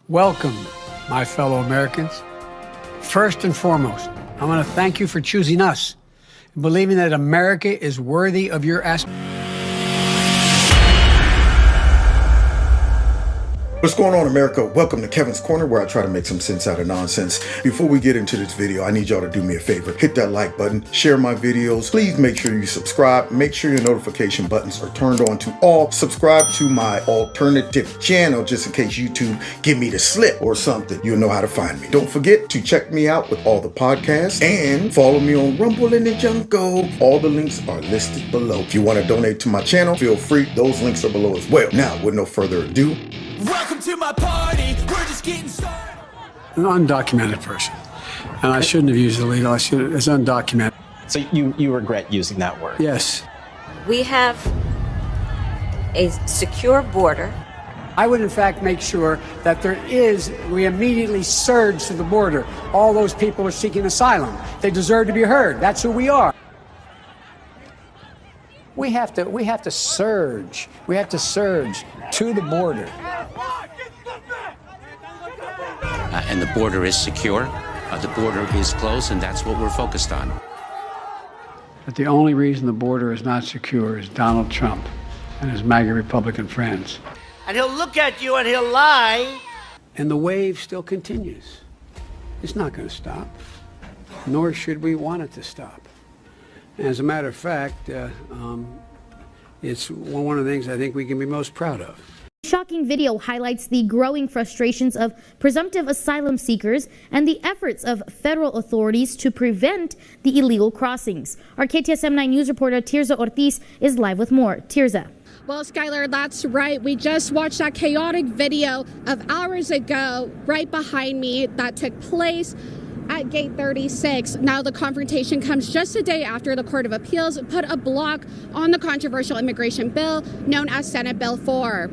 Welcome, my fellow Americans. First and foremost, I want to thank you for choosing us and believing that America is worthy of your aspirations. What's going on, America? Welcome to Kevin's Corner, where I try to make some sense out of nonsense. Before we get into this video, I need y'all to do me a favor. Hit that like button, share my videos. Please make sure you subscribe. Make sure your notification buttons are turned on to all. Subscribe to my alternative channel, just in case YouTube give me the slip or something. You'll know how to find me. Don't forget to check me out with all the podcasts and follow me on Rumble and the Jungle. All the links are listed below. If you want to donate to my channel, feel free. Those links are below as well. Now, with no further ado, welcome to my party. We're just getting started. An undocumented person. And I shouldn't have used illegal. It's undocumented. So you regret using that word? Yes. We have a secure border. I would, in fact, make sure that we immediately surge to the border. All those people are seeking asylum. They deserve to be heard. That's who we are. We have to surge. We have to surge to the border. And the border is secure. The border is closed, and that's what we're focused on. But the only reason the border is not secure is Donald Trump and his MAGA Republican friends. And he'll look at you and he'll lie. And the wave still continues. It's not going to stop, nor should we want it to stop. As a matter of fact, it's one of the things I think we can be most proud of. Shocking video highlights the growing frustrations of presumptive asylum seekers and the efforts of federal authorities to prevent the illegal crossings. Our KTSM 9 News reporter Tirza Ortiz is live with more. Tirza. Well, Skylar, that's right. We just watched that chaotic video of hours ago right behind me that took place at Gate 36. Now the confrontation comes just a day after the Court of Appeals put a block on the controversial immigration bill known as Senate Bill 4.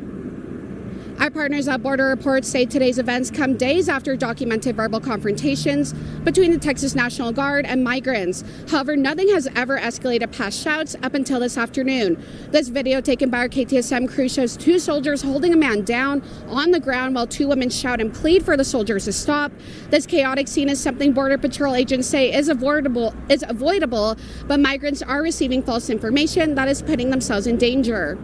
Our partners at Border Report say today's events come days after documented verbal confrontations between the Texas National Guard and migrants. However, nothing has ever escalated past shouts up until this afternoon. This video taken by our KTSM crew shows two soldiers holding a man down on the ground while two women shout and plead for the soldiers to stop. This chaotic scene is something Border Patrol agents say is avoidable, but migrants are receiving false information that is putting themselves in danger.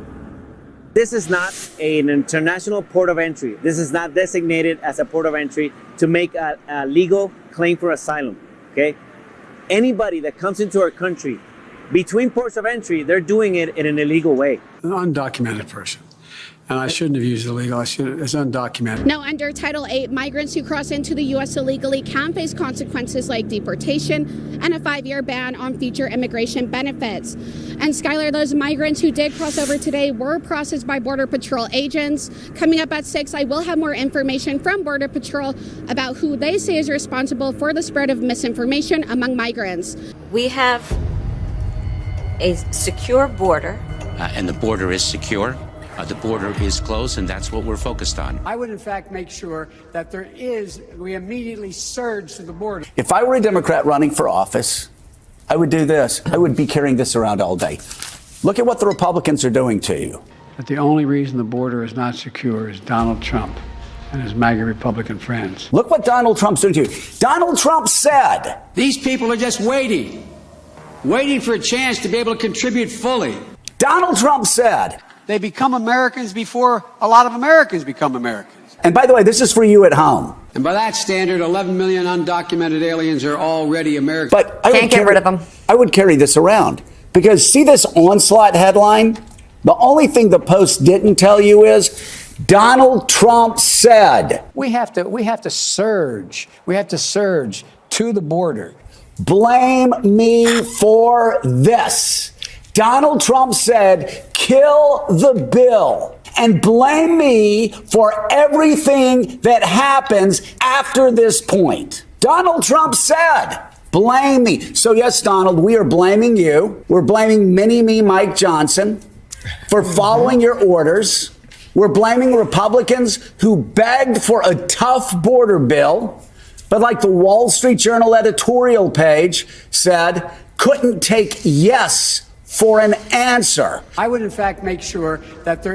This is not an international port of entry. This is not designated as a port of entry to make a legal claim for asylum, okay? Anybody that comes into our country between ports of entry, they're doing it in an illegal way. An undocumented person. And I shouldn't have used illegal. It's undocumented. Now, under Title 8, migrants who cross into the U.S. illegally can face consequences like deportation and a 5-year ban on future immigration benefits. And Skylar, those migrants who did cross over today were processed by Border Patrol agents. Coming up at 6, I will have more information from Border Patrol about who they say is responsible for the spread of misinformation among migrants. We have a secure border. And the border is secure. The border is closed, and that's what we're focused on. I would, in fact, make sure that we immediately surge to the border. If I were a Democrat running for office, I would do this. I would be carrying this around all day. Look at what the Republicans are doing to you. But the only reason the border is not secure is Donald Trump and his MAGA Republican friends. Look what Donald Trump's doing to you. Donald Trump said, these people are just waiting for a chance to be able to contribute fully. Donald Trump said, they become Americans before a lot of Americans become Americans. And by the way, this is for you at home. And by that standard, 11 million undocumented aliens are already Americans. But I can't get rid of them. I would carry this around because see this onslaught headline? The only thing the Post didn't tell you is Donald Trump said. We have to surge. We have to surge to the border. Blame me for this. Donald Trump said, kill the bill and blame me for everything that happens after this point. Donald Trump said, blame me. So yes, Donald, we are blaming you. We're blaming Mini-Me Mike Johnson for following your orders. We're blaming Republicans who begged for a tough border bill, but like the Wall Street Journal editorial page said, couldn't take yes for an answer. I would, in fact, make sure that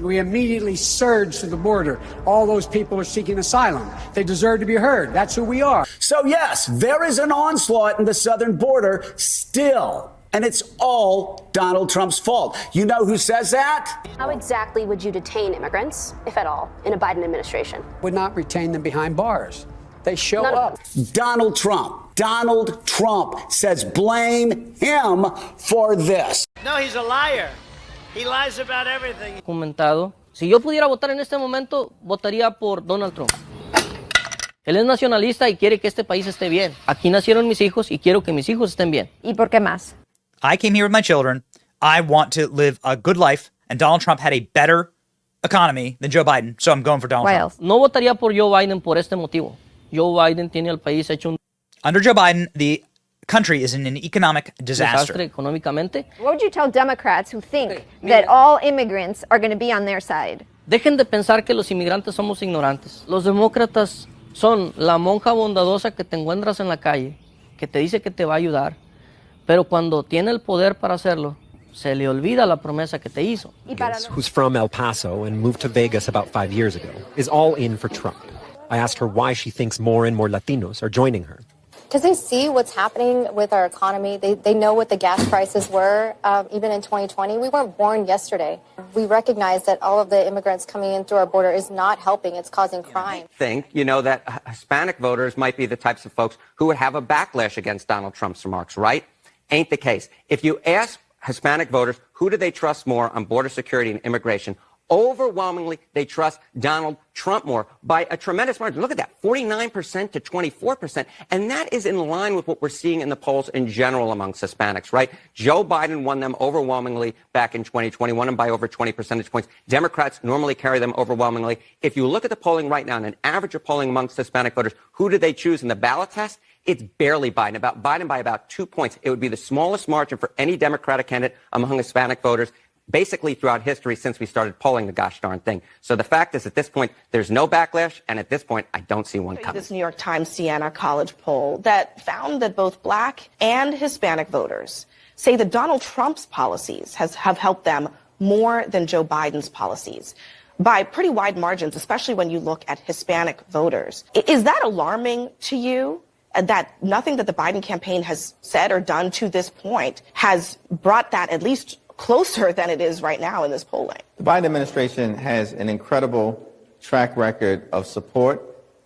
we immediately surge to the border. All those people are seeking asylum. They deserve to be heard. That's who we are. So, yes, there is an onslaught in the southern border still. And it's all Donald Trump's fault. You know who says that? How exactly would you detain immigrants, if at all, in a Biden administration? Would not retain them behind bars. They show up. Donald Trump. Donald Trump says blame him for this. No, he's a liar. He lies about everything. Comentado. Si yo pudiera votar en este momento, votaría por Donald Trump. Él es nacionalista y quiere que este país esté bien. Aquí nacieron mis hijos y quiero que mis hijos estén bien. ¿Y por qué más? I came here with my children. I want to live a good life, and Donald Trump had a better economy than Joe Biden, so I'm going for Donald Trump. No votaría por Joe Biden por este motivo. Joe Biden tiene al país hecho un... Under Joe Biden, the country is in an economic disaster. Económicamente. What would you tell Democrats who think that all immigrants are going to be on their side? Dejen de pensar que los inmigrantes somos ignorantes. Los demócratas son la monja bondadosa que te encuentras en la calle, que te dice que te va a ayudar, pero cuando tiene el poder para hacerlo, se le olvida la promesa que te hizo. Who's from El Paso and moved to Vegas about 5 years ago, is all in for Trump. I asked her why she thinks more and more Latinos are joining her. Because they see what's happening with our economy. They know what the gas prices were, even in 2020. We weren't born yesterday. We recognize that all of the immigrants coming in through our border is not helping. It's causing crime. Think, that Hispanic voters might be the types of folks who would have a backlash against Donald Trump's remarks, right? Ain't the case. If you ask Hispanic voters, who do they trust more on border security and immigration? Overwhelmingly, they trust Donald Trump more by a tremendous margin. Look at that, 49% to 24%. And that is in line with what we're seeing in the polls in general amongst Hispanics, right? Joe Biden won them overwhelmingly back in 2021 and by over 20 percentage points. Democrats normally carry them overwhelmingly. If you look at the polling right now and an average of polling amongst Hispanic voters, who do they choose in the ballot test? It's barely Biden by about 2 points. It would be the smallest margin for any Democratic candidate among Hispanic voters basically throughout history since we started polling the gosh darn thing. So the fact is, at this point, there's no backlash, and at this point, I don't see one coming. This New York Times Siena College poll that found that both Black and Hispanic voters say that Donald Trump's policies have helped them more than Joe Biden's policies by pretty wide margins, especially when you look at Hispanic voters. Is that alarming to you? That nothing that the Biden campaign has said or done to this point has brought that at least closer than it is right now in this polling? The Biden administration has an incredible track record of support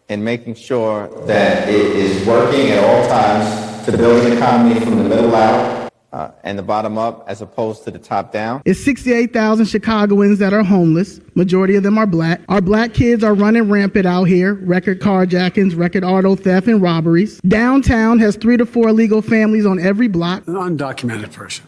in making sure that it is working at all times to build an economy from the middle out and the bottom up as opposed to the top down. It's 68,000 Chicagoans that are homeless. Majority of them are black. Our black kids are running rampant out here. Record carjackings, record auto theft, and robberies. Downtown has 3 to 4 illegal families on every block. An undocumented person.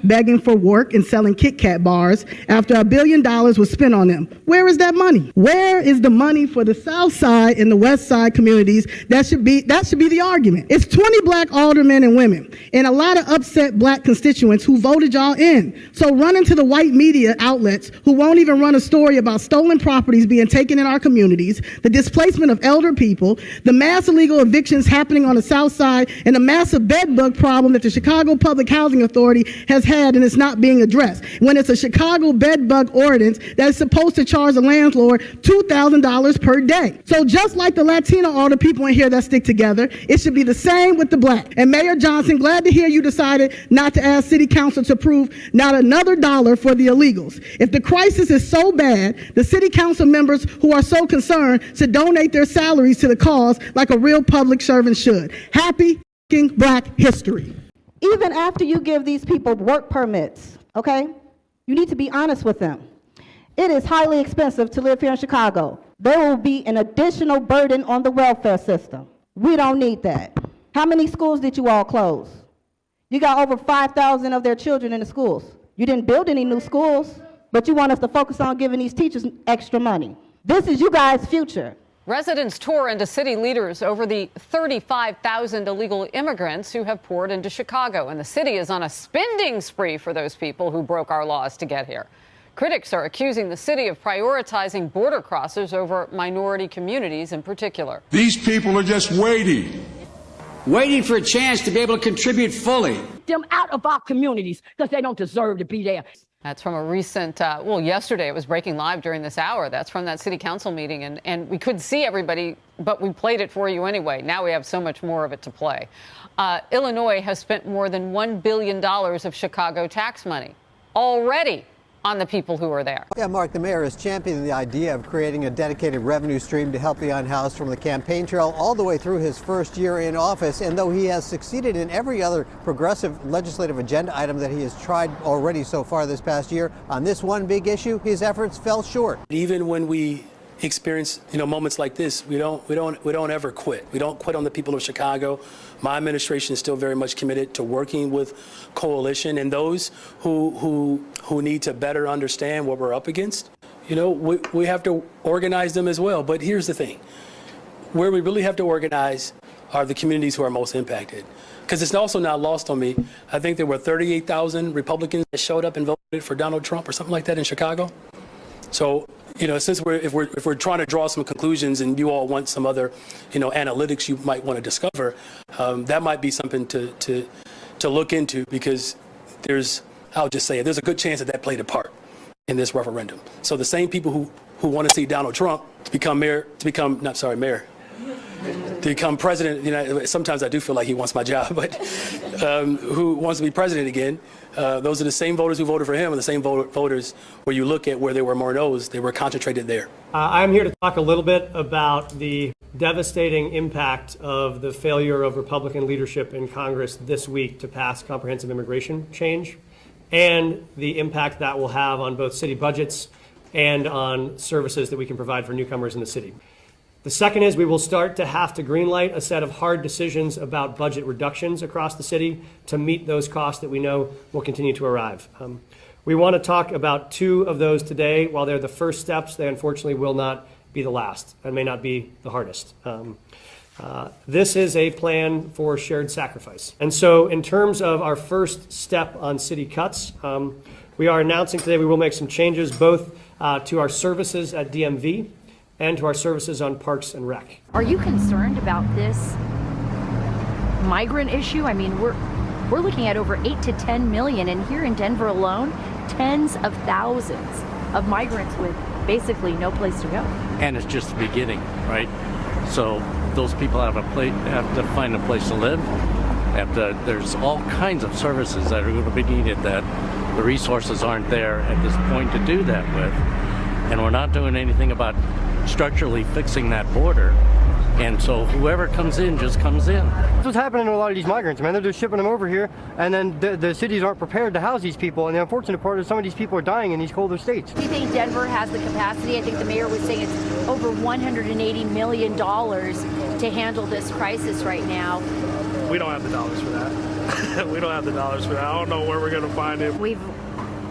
Begging for work and selling Kit Kat bars after $1 billion was spent on them. Where is that money? Where is the money for the South Side and the West Side communities? That should be the argument. It's 20 black aldermen and women and a lot of upset black constituents who voted y'all in. So run into the white media outlets who won't even run a story about stolen properties being taken in our communities, the displacement of elder people, the mass illegal evictions happening on the South Side, and the massive bed bug problem that the Chicago Public Housing Authority has had and it's not being addressed. When it's a Chicago bed bug ordinance that is supposed to charge the landlord $2,000 per day. So just like the Latino alder people in here that stick together, it should be the same with the black. And Mayor Johnson, glad to hear you decided not to ask City Council to approve not another dollar for the illegals. If the crisis is so bad, the City Council members who are so concerned should donate their salaries to the cause like a real public servant should. Happy Black History. Even after you give these people work permits, okay, you need to be honest with them. It is highly expensive to live here in Chicago. There will be an additional burden on the welfare system. We don't need that. How many schools did you all close? You got over 5,000 of their children in the schools. You didn't build any new schools, but you want us to focus on giving these teachers extra money. This is you guys' future. Residents tore into city leaders over the 35,000 illegal immigrants who have poured into Chicago. And the city is on a spending spree for those people who broke our laws to get here. Critics are accusing the city of prioritizing border crossers over minority communities in particular. These people are just waiting waiting for a chance to be able to contribute fully. Them out of our communities because they don't deserve to be there. That's from a recent, well, yesterday it was breaking live during this hour. That's from that city council meeting. And we couldn't see everybody, but we played it for you anyway. Now we have so much more of it to play. Illinois has spent more than $1 billion of Chicago tax money already on the people who are there. Yeah, Mark, the mayor is championing the idea of creating a dedicated revenue stream to help the unhoused from the campaign trail all the way through his first year in office. And though he has succeeded in every other progressive legislative agenda item that he has tried already so far this past year, on this one big issue, his efforts fell short. Even when we experience, moments like this, we don't ever quit. We don't quit on the people of Chicago. My administration is still very much committed to working with coalition and those who need to better understand what we're up against. We have to organize them as well. But here's the thing. Where we really have to organize are the communities who are most impacted. Because it's also not lost on me. I think there were 38,000 Republicans that showed up and voted for Donald Trump or something like that in Chicago. So, since if we're trying to draw some conclusions and you all want some other, analytics you might want to discover, that might be something to look into, because I'll just say it, there's a good chance that played a part in this referendum. So the same people who want to see Donald Trump to become president, sometimes I do feel like he wants my job, but who wants to be president again, those are the same voters who voted for him and the same voters where you look at where there were more no's, they were concentrated there. I'm here to talk a little bit about the devastating impact of the failure of Republican leadership in Congress this week to pass comprehensive immigration change, and the impact that will have on both city budgets and on services that we can provide for newcomers in the city. The second is we will start to have to greenlight a set of hard decisions about budget reductions across the city to meet those costs that we know will continue to arrive. We want to talk about two of those today. While they're the first steps, they unfortunately will not be the last and may not be the hardest. This is a plan for shared sacrifice. And so in terms of our first step on city cuts, we are announcing today we will make some changes both to our services at DMV and to our services on Parks and Rec. Are you concerned about this migrant issue? I mean, we're looking at over 8 to 10 million, and here in Denver alone, tens of thousands of migrants with basically no place to go. And it's just the beginning, right? So those people have to find a place to live. There's all kinds of services that are going to be needed that the resources aren't there at this point to do that with. And we're not doing anything about structurally fixing that border. And so whoever comes in just comes in. That's what's happening to a lot of these migrants, man. They're just shipping them over here, and then the cities aren't prepared to house these people. And the unfortunate part is some of these people are dying in these colder states. Do you think Denver has the capacity? I think the mayor was saying it's over $180 million to handle this crisis right now. We don't have the dollars for that. We don't have the dollars for that. I don't know where we're going to find it. We've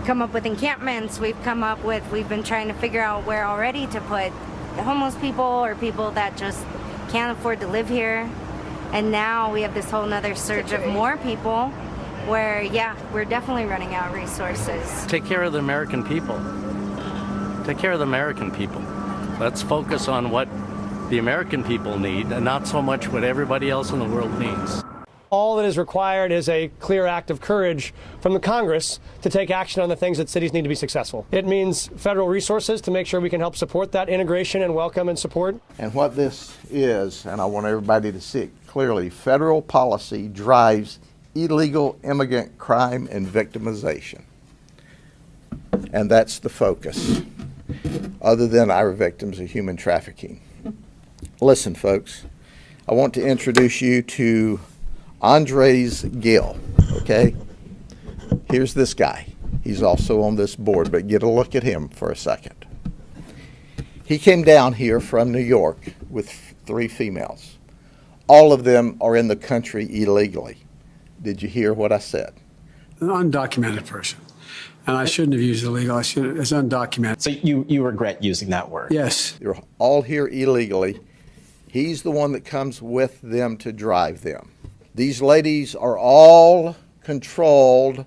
come up with encampments. We've been trying to figure out where already to put homeless people or people that just can't afford to live here. And now we have this whole nother surge of more people where, we're definitely running out of resources. Take care of the American people. Take care of the American people. Let's focus on what the American people need and not so much what everybody else in the world needs. All that is required is a clear act of courage from the Congress to take action on the things that cities need to be successful. It means federal resources to make sure we can help support that integration and welcome and support. And what this is, and I want everybody to see it clearly, federal policy drives illegal immigrant crime and victimization. And that's the focus, other than our victims of human trafficking. Listen, folks, I want to introduce you to Andres Gill, okay? Here's this guy. He's also on this board, but get a look at him for a second. He came down here from New York with 3 females. All of them are in the country illegally. Did you hear what I said? An undocumented person. And I shouldn't have used illegal. It's undocumented. So you regret using that word? Yes. They're all here illegally. He's the one that comes with them to drive them. These ladies are all controlled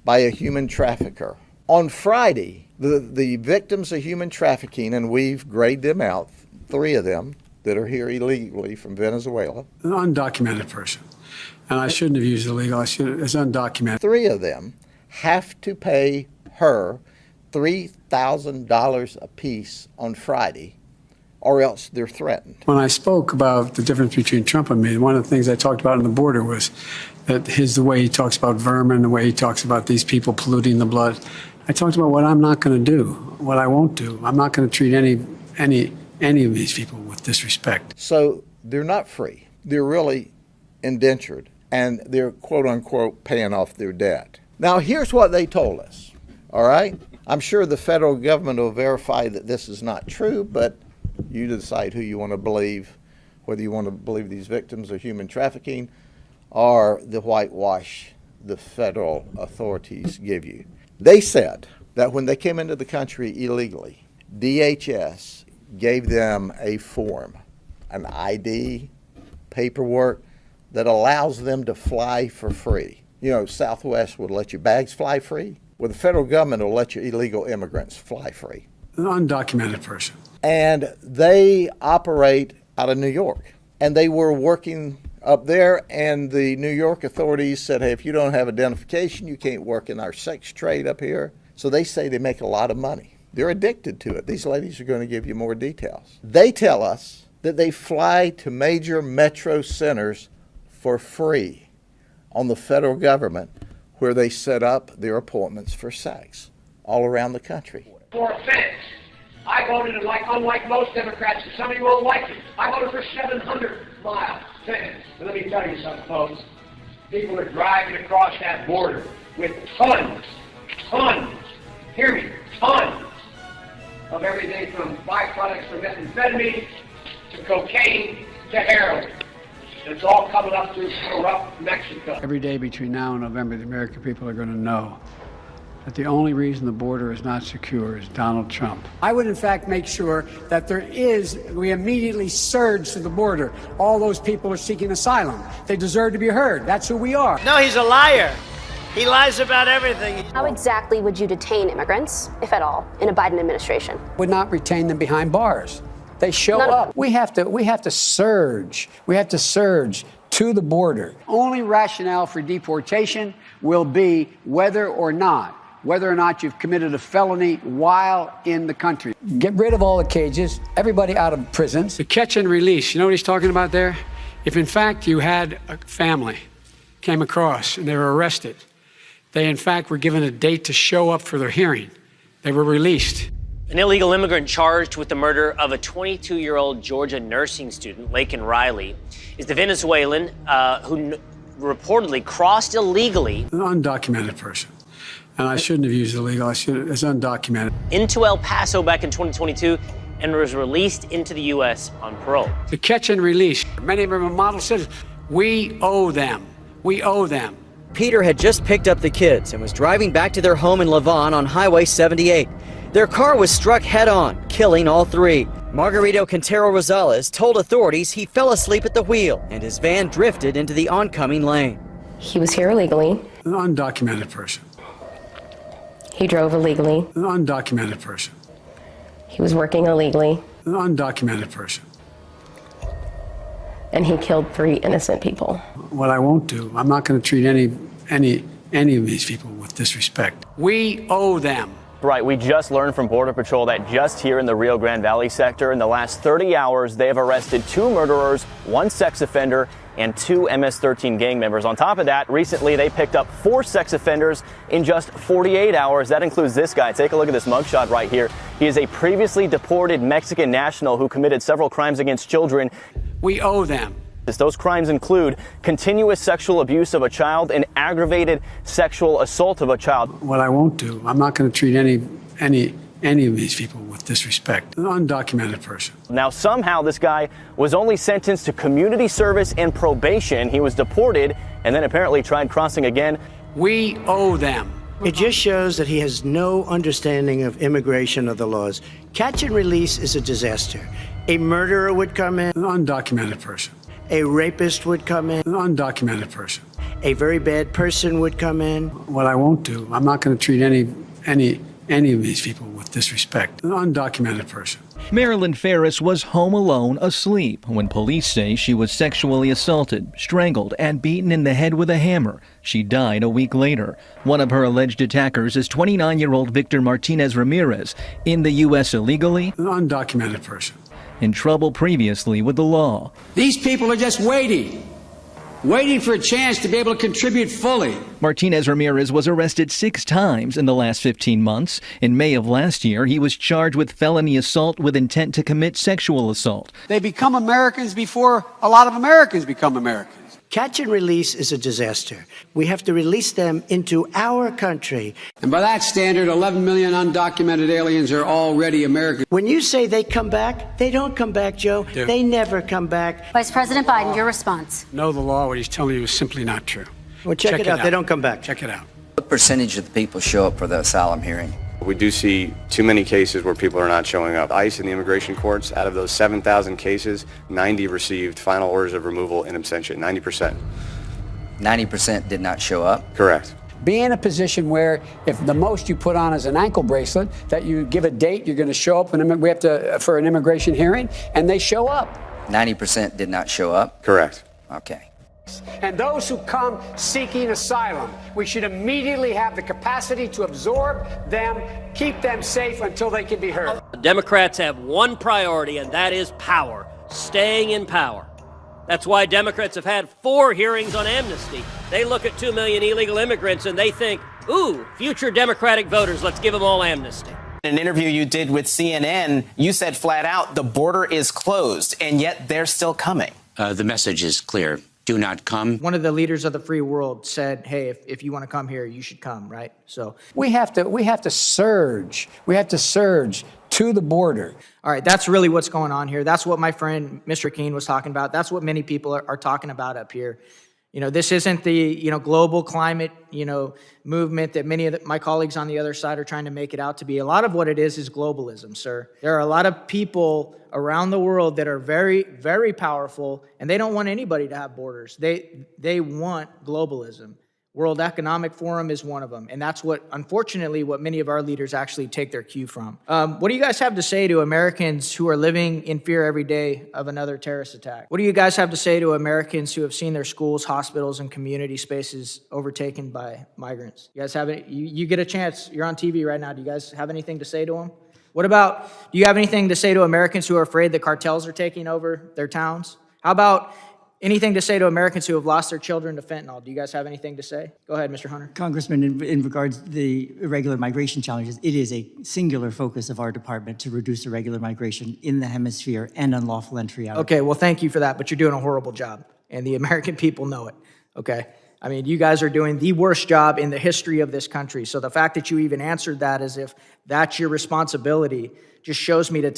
by a human trafficker. On Friday, the victims of human trafficking, and we've grayed them out, 3 of them, that are here illegally from Venezuela. An undocumented person. And I shouldn't have used illegal, it's undocumented. 3 of them have to pay her $3,000 apiece on Friday, or else they're threatened. When I spoke about the difference between Trump and me, one of the things I talked about on the border was that the way he talks about vermin, the way he talks about these people polluting the blood. I talked about what I'm not going to do, what I won't do. I'm not going to treat any of these people with disrespect. So they're not free. They're really indentured, and they're quote unquote paying off their debt. Now here's what they told us, all right? I'm sure the federal government will verify that this is not true, but you decide who you want to believe, whether you want to believe these victims of human trafficking or the whitewash the federal authorities give you. They said that when they came into the country illegally, DHS gave them a form, an ID, paperwork that allows them to fly for free. You know, Southwest would let your bags fly free. Well, the federal government will let your illegal immigrants fly free. An undocumented person. And they operate out of New York. And they were working up there, and the New York authorities said, hey, if you don't have identification, you can't work in our sex trade up here. So they say they make a lot of money. They're addicted to it. These ladies are going to give you more details. They tell us that they fly to major metro centers for free on the federal government, where they set up their appointments for sex all around the country. For a fence. I voted, unlike most Democrats, and some of you won't like it, I voted for 700-mile fence. But let me tell you something, folks. People are driving across that border with tons, hear me, tons of everything from byproducts from methamphetamine to cocaine to heroin. It's all coming up through corrupt Mexico. Every day between now and November, the American people are going to know that the only reason the border is not secure is Donald Trump. I would, in fact, make sure that we immediately surge to the border. All those people are seeking asylum. They deserve to be heard. That's who we are. No, he's a liar. He lies about everything. How exactly would you detain immigrants, if at all, in a Biden administration? Would not retain them behind bars. They show up. We have to surge. We have to surge to the border. Only rationale for deportation will be whether or not you've committed a felony while in the country. Get rid of all the cages, everybody out of prisons. The catch and release, you know what he's talking about there? If in fact you had a family came across and they were arrested, they in fact were given a date to show up for their hearing. They were released. An illegal immigrant charged with the murder of a 22-year-old Georgia nursing student, Laken Riley, is the Venezuelan who reportedly crossed illegally. An undocumented person. And I shouldn't have used illegal, it's undocumented. Into El Paso back in 2022 and was released into the U.S. on parole. The catch and release. Many of them are model citizens. We owe them. We owe them. Peter had just picked up the kids and was driving back to their home in Lavon on Highway 78. Their car was struck head-on, killing all 3. Margarito Quintero Rosales told authorities he fell asleep at the wheel and his van drifted into the oncoming lane. He was here illegally. An undocumented person. He drove illegally. An undocumented person. He was working illegally. An undocumented person. And he killed 3 innocent people. What I won't do, I'm not going to treat any of these people with disrespect. We owe them. Right, we just learned from Border Patrol that just here in the Rio Grande Valley sector, in the last 30 hours, they have arrested 2 murderers, 1 sex offender, and 2 MS-13 gang members. On top of that, recently they picked up 4 sex offenders in just 48 hours. That includes this guy. Take a look at this mugshot right here. He is a previously deported Mexican national who committed several crimes against children. We owe them. Those crimes include continuous sexual abuse of a child and aggravated sexual assault of a child. What I won't do, I'm not going to treat any of these people with disrespect. An undocumented person. Now, somehow this guy was only sentenced to community service and probation. He was deported and then apparently tried crossing again. We owe them. It just shows that he has no understanding of immigration or the laws. Catch and release is a disaster. A murderer would come in. An undocumented person. A rapist would come in. An undocumented person. A very bad person would come in. What I won't do, I'm not going to treat any of these people with disrespect. An undocumented person. Marilyn Ferris was home alone, asleep, when police say she was sexually assaulted, strangled, and beaten in the head with a hammer. She died a week later. One of her alleged attackers is 29-year-old Victor Martinez Ramirez, in the U.S. illegally. An undocumented person. In trouble previously with the law. These people are just waiting for a chance to be able to contribute fully. Martinez Ramirez was arrested 6 times in the last 15 months. In May of last year, he was charged with felony assault with intent to commit sexual assault. They become Americans before a lot of Americans become Americans. Catch and release is a disaster. We have to release them into our country. And by that standard, 11 million undocumented aliens are already Americans. When you say they come back, they don't come back, Joe. They never come back. Vice President Biden, your response. Know the law, what he's telling you is simply not true. Well, check it out. They don't come back. Check it out. What percentage of the people show up for the asylum hearing? We do see too many cases where people are not showing up. ICE and the immigration courts, out of those 7,000 cases, 90 received final orders of removal in absentia, 90%. 90% did not show up? Correct. Be in a position where if the most you put on is an ankle bracelet, that you give a date, you're going to show up, and we have to for an immigration hearing, and they show up. 90% did not show up? Correct. Okay. And those who come seeking asylum, we should immediately have the capacity to absorb them, keep them safe until they can be heard. Democrats have one priority, and that is power, staying in power. That's why Democrats have had 4 hearings on amnesty. They look at 2 million illegal immigrants and they think, ooh, future Democratic voters, let's give them all amnesty. In an interview you did with CNN, you said flat out the border is closed, and yet they're still coming. The message is clear. Do not come. One of the leaders of the free world said, hey, if you want to come here, you should come, right? So we have to surge. We have to surge to the border. All right, that's really what's going on here. That's what my friend Mr. Keene was talking about. That's what many people are talking about up here. You know, this isn't the, global climate, movement that many of my colleagues on the other side are trying to make it out to be. A lot of what it is globalism, sir. There are a lot of people around the world that are very, very powerful, and they don't want anybody to have borders. They want globalism. World Economic Forum is one of them, and that's unfortunately, what many of our leaders actually take their cue from. What do you guys have to say to Americans who are living in fear every day of another terrorist attack? What do you guys have to say to Americans who have seen their schools, hospitals, and community spaces overtaken by migrants? You guys have any? You get a chance. You're on TV right now. Do you guys have anything to say to them? What about, do you have anything to say to Americans who are afraid that cartels are taking over their towns? How about anything to say to Americans who have lost their children to fentanyl? Do you guys have anything to say? Go ahead, Mr. Hunter. Congressman, in regards to the irregular migration challenges, it is a singular focus of our department to reduce irregular migration in the hemisphere and unlawful entry out. Okay, well, thank you for that, but you're doing a horrible job, and the American people know it, okay? I mean, you guys are doing the worst job in the history of this country, so the fact that you even answered that as if that's your responsibility just shows me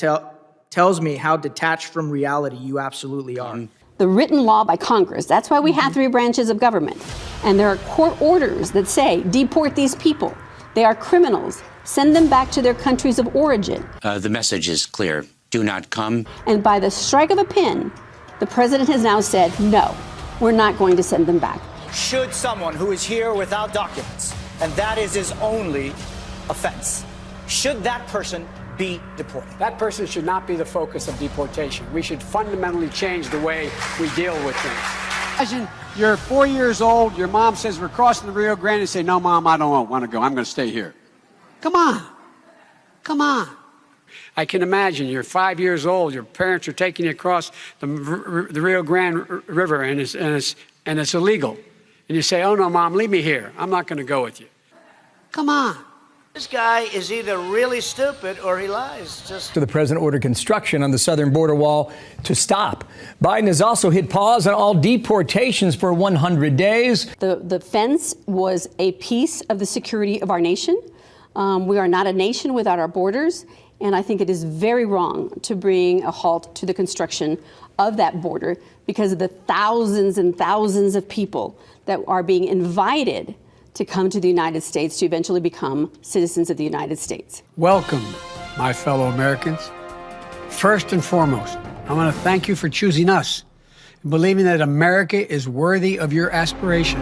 tells me how detached from reality you absolutely are. The written law by Congress. That's why we have 3 branches of government. And there are court orders that say, deport these people. They are criminals. Send them back to their countries of origin. The message is clear. Do not come. And by the strike of a pen, the president has now said, no, we're not going to send them back. Should someone who is here without documents, and that is his only offense, should that person be deported? That person should not be the focus of deportation. We should fundamentally change the way we deal with things. Imagine you're 4 years old, your mom says, we're crossing the Rio Grande, and say, no, Mom, I don't want to go. I'm going to stay here. Come on. Come on. I can imagine you're 5 years old, your parents are taking you across the Rio Grande River, and it's illegal. And you say, oh, no, Mom, leave me here. I'm not going to go with you. Come on. This guy is either really stupid or he lies. The president ordered construction on the southern border wall to stop. Biden has also hit pause on all deportations for 100 days. The fence was a piece of the security of our nation. We are not a nation without our borders, and I think it is very wrong to bring a halt to the construction of that border because of the thousands and thousands of people that are being invited to come to the United States to eventually become citizens of the United States. Welcome, my fellow Americans. First and foremost, I want to thank you for choosing us and believing that America is worthy of your aspiration.